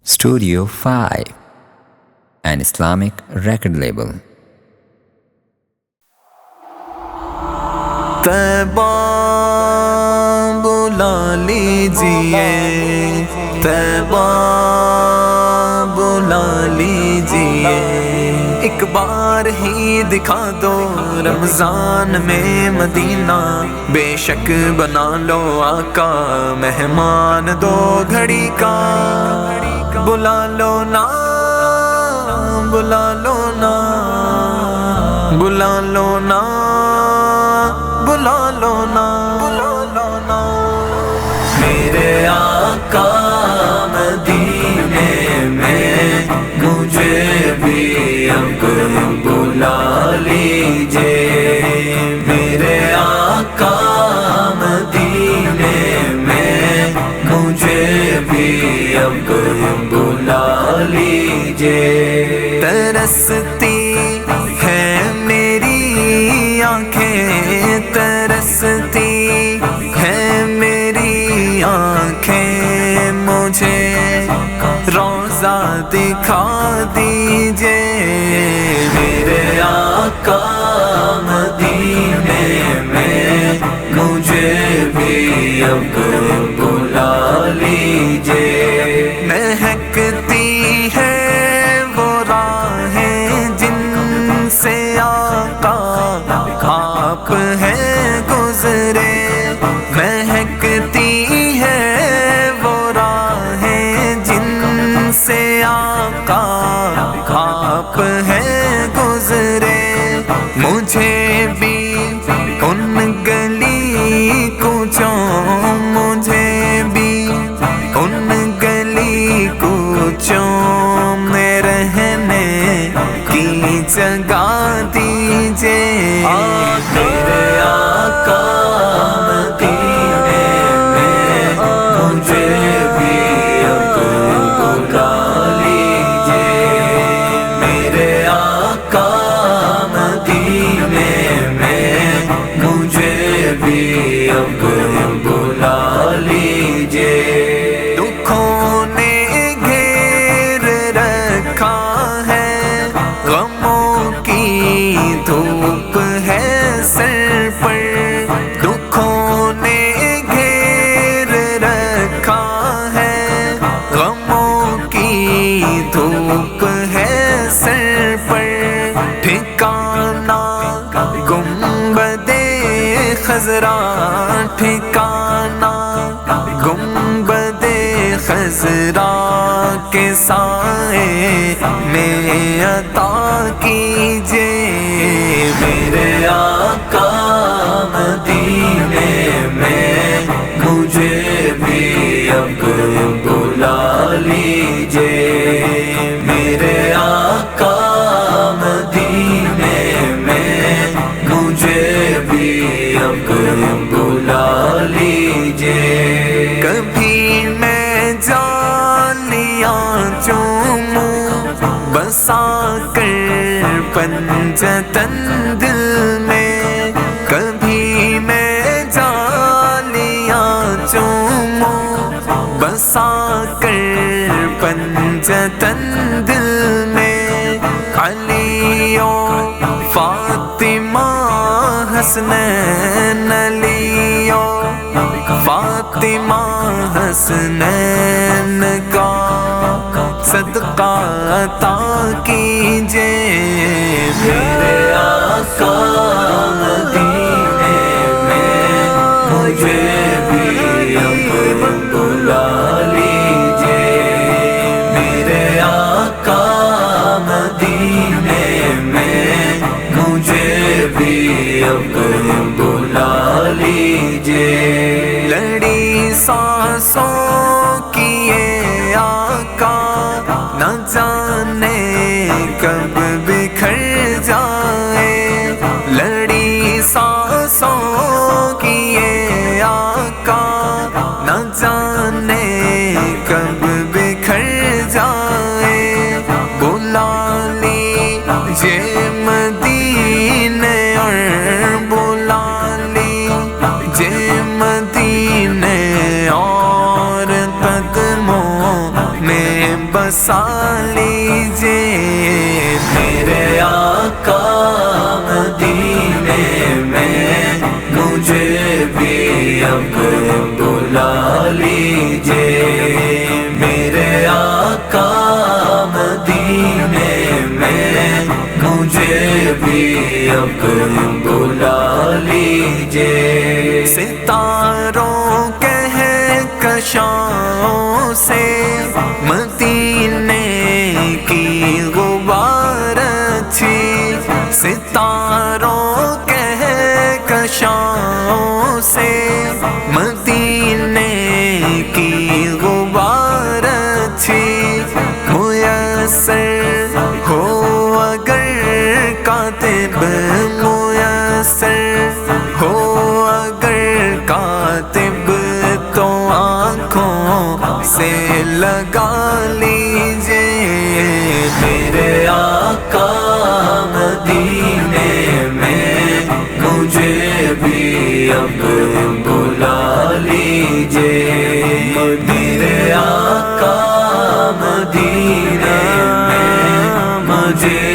Studio 5, an Islamic record label. तैबा बुला लीजिए, तैबा बुला लीजिए, एक बार ही दिखा दो रमजान में मदीना, बेशक बना लो आका मेहमान दो घड़ी का, बुला लो ना, बुला लो ना, बुला लो ना, बुला लो ना, बुला लो ना। मेरे आका मदीने में मुझे भी अब बुला लीजिए, मेरे आका मदीने में मुझे भी अब बुला लीजिए। तरसती है मेरी आँखें, तरसती है मेरी आँखें, मुझे रोज़ा दिखा दीजिए, मेरे आका मदीने में मुझे भी अब बुला लीजिए। महकती है वो राहें जिनसे आका आप हैं गुजरे, महकती है वो राहें जिनसे आका आप हैं गुजरे, मुझे भी उन गली कूचों, मुझे भी उन गली कूचों में रहने की जगह दीजिए, मेरे आका मदीने में मुझे भी अब बुला लीजिए, मेरे आका मदीने में मुझे भी अब बुला लीजिए। दुखों ने घेर रखा है, गमों की धूप है सर पर, दुखों ने घेर रखा है, गमों की धूप है सर पर, ठिकाना गुंबदे खजरा, ठिकाना गुंबदे खजरा के साए में अता कीजिए, मेरे आका मदीने में मुझे भी अब बुला लीजिए, मेरे आका मदीने में मुझे भी अब बुला लीजिए। कभी मैं जालियां चूमूं बसा कर पंजतन दिल में, कभी मैं जालियां चूमूं बसा कर पंजतन दिल में, अलियो फातिमा हसनैन, अलियो फातिमा हसनैन का सदका अता कीजिए, मेरे आका मदीने में मुझे भी अब बुला लीजिए, मेरे आका मदीने में मुझे भी अब बुला लीजिए। लड़ी सांसों की ये आका न जाने कब बिखर जाए, लड़ी सांसों की ये आका न जाने कब बिखर जाए, बुला लीजिए मदीने और बुला लीजिए मदीने और بسا لیجے میرے آقا مدینے میں مجھے بھی اب بلا لیجے میرے آقا مدینے میں مجھے بھی اب بلا لیجے ستاروں کہکشاؤں سے مدینے کی غبار اچھی ستاروں کہکشاؤں سے مدینے کی غبار اچھی میسر ہو اگر کاتب میسر ہو اگر کاتب تو آنکھوں سے لگا لیجے میرے آقا مدینے میں مجھے بھی اب بلا لیجے میرے آقا مدینے میں مجھے